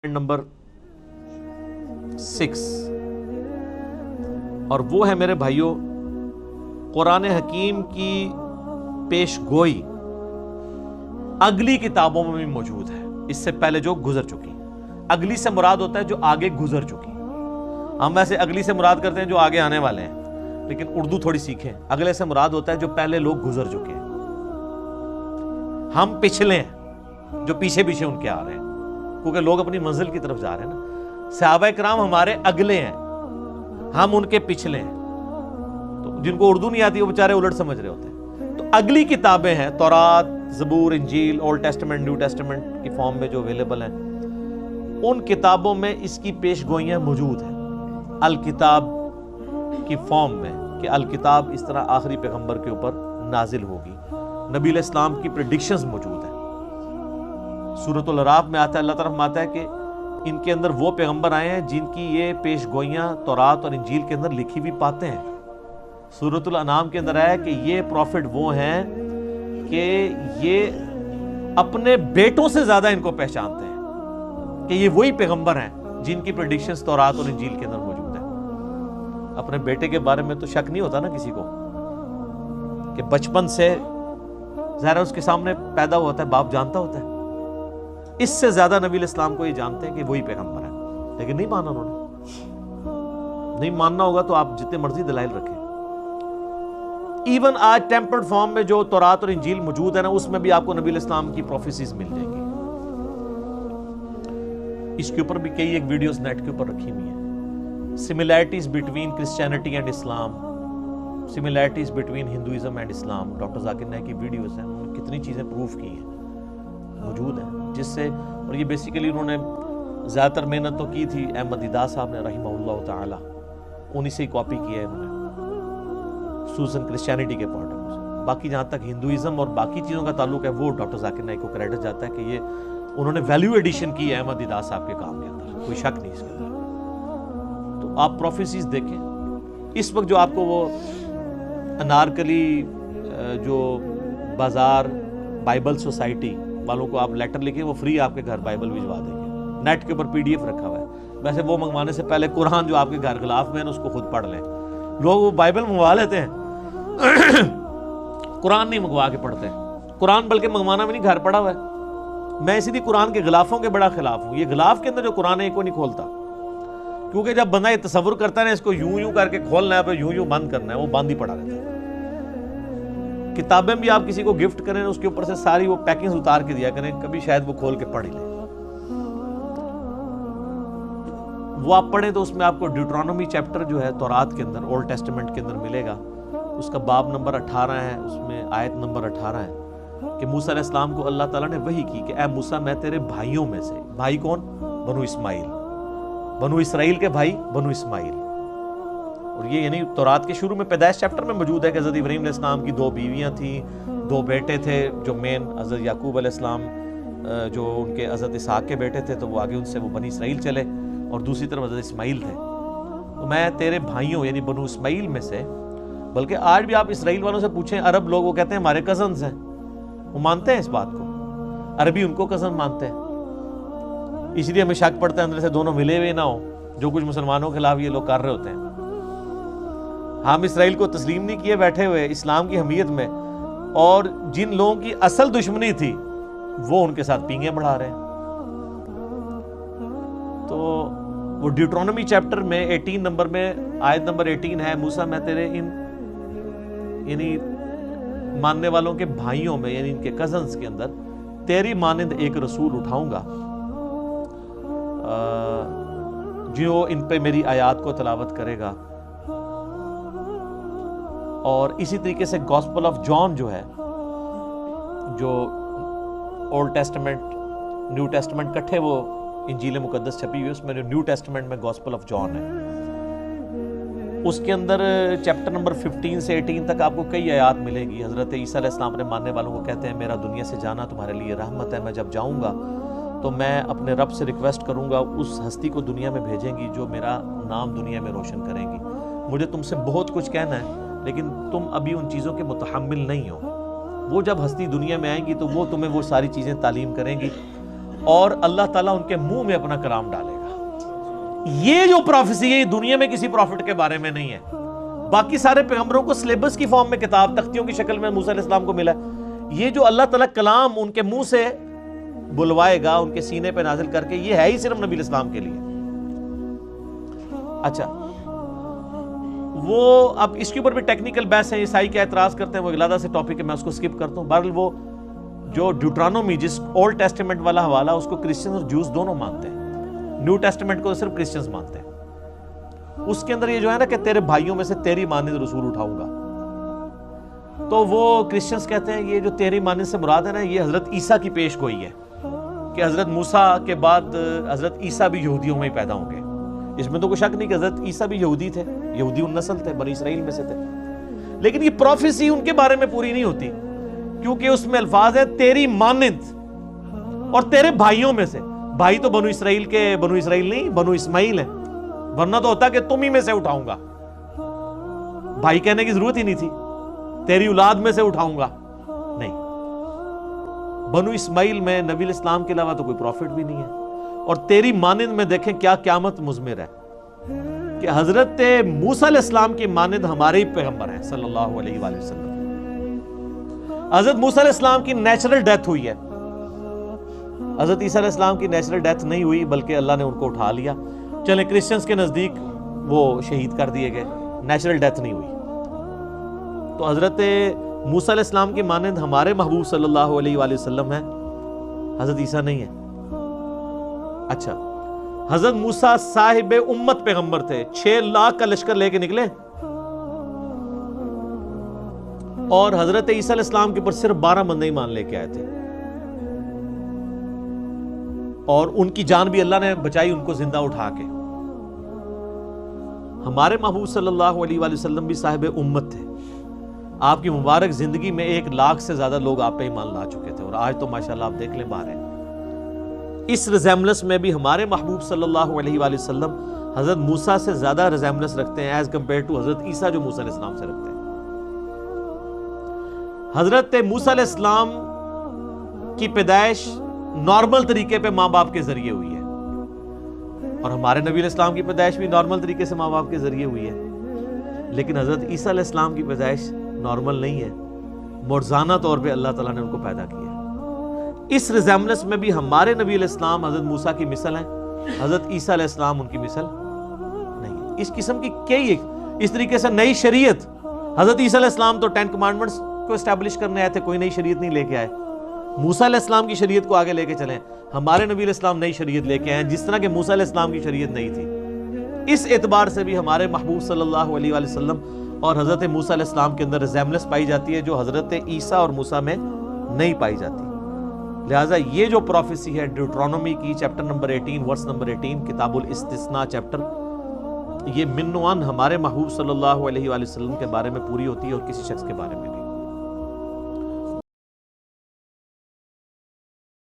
Number 6 اور وہ ہے میرے بھائیوں قرآن حکیم کی پیش گوئی اگلی کتابوں میں بھی موجود ہے، اس سے پہلے جو گزر چکی۔ اگلی سے مراد ہوتا ہے جو آگے گزر چکی۔ ہم ویسے اگلی سے مراد کرتے ہیں جو آگے آنے والے ہیں، لیکن اردو تھوڑی سیکھیں۔ اگلے سے مراد ہوتا ہے جو پہلے لوگ گزر چکے ہیں، ہم پچھلے ہیں جو پیچھے پیچھے ان کے آ رہے ہیں، کیونکہ لوگ اپنی منزل کی طرف جا رہے ہیں نا۔ صحابہ کرام ہمارے اگلے ہیں، ہم ان کے پچھلے ہیں۔ تو جن کو اردو نہیں آتی وہ بیچارے الٹ سمجھ رہے ہوتے ہیں۔ تو اگلی کتابیں ہیں تورات، زبور، انجیل، اولڈ ٹیسٹمنٹ، نیو ٹیسٹمنٹ کی فارم میں جو اویلیبل ہیں، ان کتابوں میں اس کی پیش گوئیاں موجود ہیں الکتاب کی فارم میں، کہ الکتاب اس طرح آخری پیغمبر کے اوپر نازل ہوگی۔ نبی علیہ السلام کی پریڈکشنز موجود ہیں۔ سورۃ الاعراف میں آتا ہے، اللہ تعالیٰ فرماتا ہے کہ ان کے اندر وہ پیغمبر آئے ہیں جن کی یہ پیش گوئیاں تورات اور انجیل کے اندر لکھی ہوئی پاتے ہیں۔ سورۃ الانعام کے اندر آیا کہ یہ پروفٹ وہ ہیں کہ یہ اپنے بیٹوں سے زیادہ ان کو پہچانتے ہیں کہ یہ وہی پیغمبر ہیں جن کی پریڈکشنز تورات اور انجیل کے اندر موجود ہیں۔ اپنے بیٹے کے بارے میں تو شک نہیں ہوتا نا کسی کو، کہ بچپن سے ظاہر ہے اس کے سامنے پیدا ہوتا ہے، باپ جانتا ہوتا ہے۔ اس سے زیادہ نبی علیہ السلام کو یہ جانتے ہیں کہ وہی پیغمبر ہے، لیکن نہیں مانا انہوں نے۔ نہیں ماننا ہوگا تو آپ جتنے مرضی دلائل رکھیں۔ ایون آج ٹیمپرڈ فارم میں جو تورات اور انجیل موجود ہے نا، اس میں بھی آپ کو نبی علیہ السلام کی پروفیسیز مل جائیں گی۔ اس کے اوپر بھی کئی ایک ویڈیوز نیٹ کے اوپر رکھی ہوئی ہیں۔ Similarities between Christianity and Islam, similarities between Hinduism and Islam, doctor Zakir Naik کی ویڈیوز ہیں، انہوں نے کتنی چیزیں پروف کی ہیں، موجود ہیں، جس سے اور یہ بیسیکلی انہوں نے زیادہ تر محنت تو کی تھی احمد دیدار صاحب نے رحمہ اللہ تعالی، انہی سے ہی کاپی کیا ہے انہوں نے خصوصاً کرسچینٹی کے پوائنٹ آف ویو سے۔ باقی جہاں تک ہندوازم اور باقی چیزوں کا تعلق ہے وہ ڈاکٹر ذاکر نائک کو کریڈٹ جاتا ہے کہ یہ انہوں نے ویلیو ایڈیشن کی ہے احمد دیدار صاحب کے کام کے اندر، کوئی شک نہیں اس کے اندر۔ تو آپ پروفیسیز دیکھیں۔ اس وقت جو آپ کو وہ انارکلی جو بازار بائبل سوسائٹی والوں کو آپ لیٹر لکھیں، وہ فری آپ کے گھر بائبل بھجوا دیں گے، نیٹ کے اوپر PDF رکھا ہوا ہے۔ ویسے وہ منگوانے سے پہلے قرآن جو آپ کے گھر غلاف میں ہے نا، اس کو خود پڑھ لیں۔ لوگ وہ بائبل منگوا لیتے ہیں، قرآن نہیں منگوا کے پڑھتے ہیں۔ قرآن بلکہ منگوانا بھی نہیں، گھر پڑا ہوا ہے۔ میں اسی لیے قرآن کے غلافوں کے بڑا خلاف ہوں۔ یہ غلاف کے اندر جو قرآن ہے یہ کوئی نہیں کھولتا، کیونکہ جب بندہ یہ تصور کرتا ہے نا اس کو یوں کر کے کھولنا ہے، پھر یوں بند کرنا ہے، وہ بند ہی پڑا رہتا ہے۔ کتابیں بھی آپ کسی کو گفٹ کریں اس کے اوپر سے ساری وہ پیکنگ اتار کے دیا کریں، کبھی شاید وہ کھول کے پڑھ ہی لیں۔ وہ آپ پڑھیں تو اس میں آپ کو ڈیوٹرانومی چیپٹر جو ہے تورات کے اندر، اولڈ ٹیسٹمنٹ کے اندر ملے گا، اس کا باب نمبر 18 ہے، اس میں آیت نمبر 18 ہے کہ موسیٰ علیہ السلام کو اللہ تعالیٰ نے وحی کی کہ اے موسیٰ میں تیرے بھائیوں میں سے، بھائی کون؟ بنو اسماعیل، بنو اسرائیل کے بھائی بنو اسماعیل۔ اور یہ یعنی تورات کے شروع میں پیدائش چیپٹر میں موجود ہے کہ حضرت ابراہیم علیہ السلام کی 2 بیویاں تھیں، 2 بیٹے تھے، جو مین حضرت یعقوب علیہ السلام جو ان کے حضرت اسحاق کے بیٹے تھے، تو وہ آگے ان سے وہ بنی اسرائیل چلے، اور دوسری طرف حضرت اسماعیل تھے۔ تو میں تیرے بھائیوں یعنی بنو اسماعیل میں سے، بلکہ آج بھی آپ اسرائیل والوں سے پوچھیں، عرب لوگ وہ کہتے ہیں ہمارے کزنز ہیں، وہ مانتے ہیں اس بات کو، عربی ان کو کزن مانتے ہیں۔ اس لیے ہمیں شک پڑتا ہے اندر سے دونوں ملے ہوئے نہ ہوں، جو کچھ مسلمانوں کے خلاف یہ لوگ کر رہے ہوتے ہیں۔ ہم اسرائیل کو تسلیم نہیں کیے بیٹھے ہوئے اسلام کی حمیت میں، اور جن لوگوں کی اصل دشمنی تھی وہ ان کے ساتھ پینگیں بڑھا رہے ہیں۔ تو وہ ڈیوٹرانومی چیپٹر میں 18 نمبر میں آیت نمبر 18 ہے، موسیٰ میں تیرے ان یعنی ماننے والوں کے بھائیوں میں یعنی ان کے کزنز کے اندر تیری مانند ایک رسول اٹھاؤں گا جو ان پہ میری آیات کو تلاوت کرے گا۔ اور اسی طریقے سے گاسپل آف جان جو ہے، جو اولڈ ٹیسٹمنٹ نیو ٹیسٹمنٹ کٹھے وہ انجیل مقدس چھپی ہوئی ہے، اس میں جو نیو ٹیسٹمنٹ میں گاسپل آف جان ہے، اس کے اندر چیپٹر نمبر 15 سے 18 تک آپ کو کئی آیات ملیں گی۔ حضرت عیسیٰ علیہ السلام اپنے ماننے والوں کو کہتے ہیں میرا دنیا سے جانا تمہارے لیے رحمت ہے، میں جب جاؤں گا تو میں اپنے رب سے ریکویسٹ کروں گا اس ہستی کو دنیا میں بھیجیں گی جو میرا نام دنیا میں روشن کریں گی۔ مجھے تم سے بہت کچھ کہنا ہے لیکن تم ابھی ان چیزوں کے متحمل نہیں ہو، وہ جب ہستی دنیا میں آئیں گی تو وہ تمہیں وہ ساری چیزیں تعلیم کریں گی، اور اللہ تعالیٰ ان کے منہ میں اپنا کلام ڈالے گا. یہ جو پروفیسی ہے یہ دنیا میں کسی پروفٹ کے بارے میں نہیں ہے. باقی سارے پیغمبروں کو سلیبس کی فارم میں کتاب تختیوں کی شکل میں موسیٰ علیہ السلام کو ملا ہے. یہ جو اللہ تعالیٰ کلام ان کے منہ سے بلوائے گا ان کے سینے پہ نازل کر کے, یہ ہے ہی صرف نبی الاسلام کے لیے. اچھا, وہ اب اس کے اوپر بھی ٹیکنیکل بحث ہے, عیسائی کیا اعتراض کرتے ہیں, وہ علیحدہ سے ٹاپک ہے, میں اس کو سکپ کرتا ہوں. بہرحال وہ جو ڈیوٹرانومی جس اولڈ ٹیسٹیمنٹ والا حوالہ, اس کو کرسچن اور جوز دونوں مانتے ہیں. نیو ٹیسٹیمنٹ کو صرف کرسچنز مانتے ہیں. اس کے اندر یہ جو ہے نا کہ تیرے بھائیوں میں سے تیری مانند رسول اٹھاؤں گا, تو وہ کرسچنز کہتے ہیں یہ جو تیری مانند سے مراد ہے نا, یہ حضرت عیسیٰ کی پیش گوئی ہے کہ حضرت موسیٰ کے بعد حضرت عیسیٰ بھی یہودیوں میں ہی پیدا ہوں گے. اس میں تو کوئی شک نہیں کہ حضرت عیسیٰ بھی یہودی تھے, یہودی النسل تھے, بنی اسرائیل میں سے تھے. لیکن یہ پروفیسی ان کے بارے میں پوری نہیں ہوتی, کیونکہ اس میں الفاظ ہے تیری مانند اور تیرے بھائیوں میں سے. بھائی تو بنو اسرائیل کے بنو اسرائیل نہیں, بنو اسماعیل ہیں, ورنہ تو ہوتا کہ تم ہی میں سے اٹھاؤں گا. بھائی کہنے کی ضرورت ہی نہیں تھی, تیری اولاد میں سے اٹھاؤں گا. نہیں, بنو اسماعیل میں نبی الاسلام کے علاوہ تو کوئی پروفٹ بھی نہیں ہے. اور تیری مانند میں دیکھیں کیا قیامت مضمر ہے کہ حضرت موسیٰ علیہ السلام کی مانند ہمارے ہی پیغمبر ہیں صلی اللہ علیہ وآلہ وسلم. حضرت موسیٰ علیہ السلام کی نیچرل ڈیتھ ہوئی ہے, حضرت عیسیٰ علیہ السلام کی نیچرل ڈیتھ نہیں ہوئی, بلکہ اللہ نے ان کو اٹھا لیا. چلیں کرسچنز کے نزدیک وہ شہید کر دیے گئے, نیچرل ڈیتھ نہیں ہوئی. تو حضرت موسیٰ علیہ السلام کی مانند ہمارے محبوب صلی اللہ علیہ وآلہ وسلم ہیں, حضرت عیسیٰ نہیں ہے. اچھا, حضرت موسیٰ صاحب امت پیغمبر تھے, 6 لاکھ کا لشکر لے کے نکلے, اور حضرت عیسیٰ علیہ السلام کے اوپر صرف 12 بندے ایمان لے کے آئے تھے, اور ان کی جان بھی اللہ نے بچائی ان کو زندہ اٹھا کے. ہمارے محبوب صلی اللہ علیہ وآلہ وسلم بھی صاحب امت تھے. آپ کی مبارک زندگی میں 1 لاکھ سے زیادہ لوگ آپ پہ ایمان لا چکے تھے, اور آج تو ماشاءاللہ آپ دیکھ لیں باہر ہیں. اس ریزیمبلنس میں بھی ہمارے محبوب صلی اللہ علیہ وآلہ وسلم حضرت موسیٰ سے زیادہ ریزیمبلنس رکھتے ہیں ایز کمپیئر ٹو حضرت عیسیٰ جو موسیٰ علیہ السلام سے رکھتے ہیں. حضرت موسیٰ علیہ السلام کی پیدائش نارمل طریقے پہ ماں باپ کے ذریعے ہوئی ہے, اور ہمارے نبی علیہ السلام کی پیدائش بھی نارمل طریقے سے ماں باپ کے ذریعے ہوئی ہے. لیکن حضرت عیسیٰ علیہ السلام کی پیدائش نارمل نہیں ہے, معجزانہ طور پہ اللہ تعالیٰ نے ان کو پیدا کیا. اس ریزیمبلنس میں بھی ہمارے نبی علیہ السلام حضرت موسیٰ کی مثل ہیں, حضرت عیسیٰ علیہ السلام ان کی مثل نہیں. اس قسم کی کئی اس طریقے سے نئی شریعت, حضرت عیسیٰ علیہ السلام تو 10 کمانڈمنٹس کو اسٹیبلش کرنے آئے تھے, کوئی نئی شریعت نہیں لے کے آئے. موسیٰ علیہ السلام کی شریعت کو آگے لے کے چلیں, ہمارے نبی علیہ السلام نئی شریعت لے کے آئے جس طرح کہ موسیٰ علیہ السلام کی شریعت نہیں تھی. اس اعتبار سے بھی ہمارے محبوب صلی اللہ علیہ وآلہ وسلم اور حضرت موسیٰ علیہ السلام کے اندر ریزیمبلنس پائی جاتی ہے جو حضرت عیسیٰ اور موسیٰ میں نہیں پائی جاتی. لہٰذا یہ جو پروفیسی ہے ڈیوٹرانومی کی چیپٹر نمبر 18 ورس نمبر 18 کتاب الاستثناء چیپٹر, یہ من و عن ہمارے محبوب صلی اللہ علیہ وآلہ وسلم کے بارے میں پوری ہوتی ہے اور کسی شخص کے بارے میں نہیں.